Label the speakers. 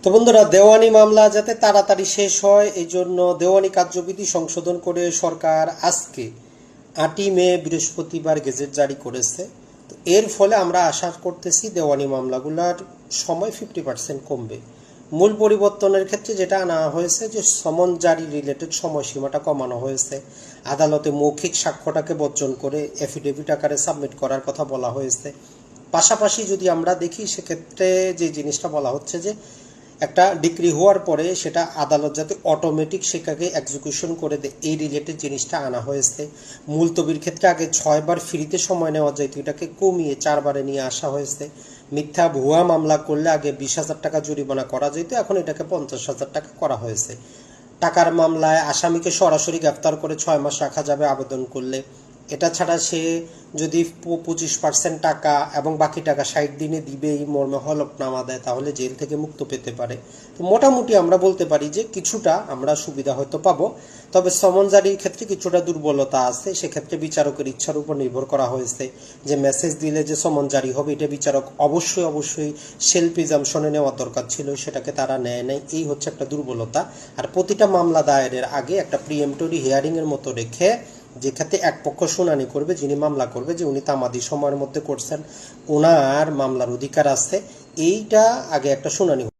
Speaker 1: তো বন্ধুরা, দেওয়ানি মামলা যাতে তাড়াতাড়ি শেষ হয় এই জন্য দেওয়ানি কার্যবিধি সংশোধন করে সরকার আজকে 8ই মে বৃহস্পতিবার গেজেট জারি করেছে। তো এর ফলে আমরা আশা করতেছি দেওয়ানি মামলাগুলোর সময় 50% কমবে। মূল পরিবর্তনের ক্ষেত্রে যেটা আনা হয়েছে যে সমন জারি রিলেটেড সময়সীমাটা কমানো হয়েছে, আদালতে মৌখিক সাক্ষ্যটাকে বর্জন করে এফিডেভিট আকারে সাবমিট করার কথা বলা হয়েছে। পাশাপাশি যদি আমরা দেখি সেক্ষেত্রে যে জিনিসটা বলা হচ্ছে যে একটা ডিক্রি হওয়ার পরে সেটা আদালত যাতে অটোমেটিক সেটাকে এক্সিকিউশন করে দেয়, এই রিলেটেড জিনিসটা আনা হয়েছে। মুলতবির ক্ষেত্রে আগে 6বার ফ্রিতে সময় নেওয়া যেত, এটাকে কমিয়ে 4বারে নিয়ে আসা হয়েছে। মিথ্যা ভুয়া মামলা করলে আগে 20,000 টাকা জরিমানা করা যেত, এখন এটাকে 50,000 টাকা করা হয়েছে। টাকার মামলায় আসামিকে সরাসরি গ্রেফতার করে 6 মাস রাখা যাবে আবেদন করলে। এটা ছাড়া সে যদি 25% টাকা এবং বাকি টাকা 60 দিনে দিবে এই মর্মে হলফনামা দেয়, তাহলে জেল থেকে মুক্ত পেতে পারে। তো মোটামুটি আমরা বলতে পারি যে কিছুটা আমরা সুবিধা হয়তো পাবো। তবে সমন জারির ক্ষেত্রে কিছুটা দুর্বলতা আছে, সেক্ষেত্রে বিচারকের ইচ্ছার উপর নির্ভর করা হয়েছে যে মেসেজ দিলে যে সমন জারি হবে এটা বিচারক অবশ্যই সেলফ প্রিজাম্পশনে নেওয়ার দরকার ছিল, সেটাকে তারা নেয় নাই। এই হচ্ছে একটা দুর্বলতা। আর প্রতিটা মামলা দায়েরের আগে একটা প্রিএমটরি হিয়ারিংয়ের মতো রেখে, যে ক্ষেত্রে এক পক্ষ শুনানি করবে, যিনি মামলা করবে যে উনি তামাদি সময়ের মধ্যে করছেন, ওনার মামলার অধিকার আছে, এইটা আগে একটা শুনানি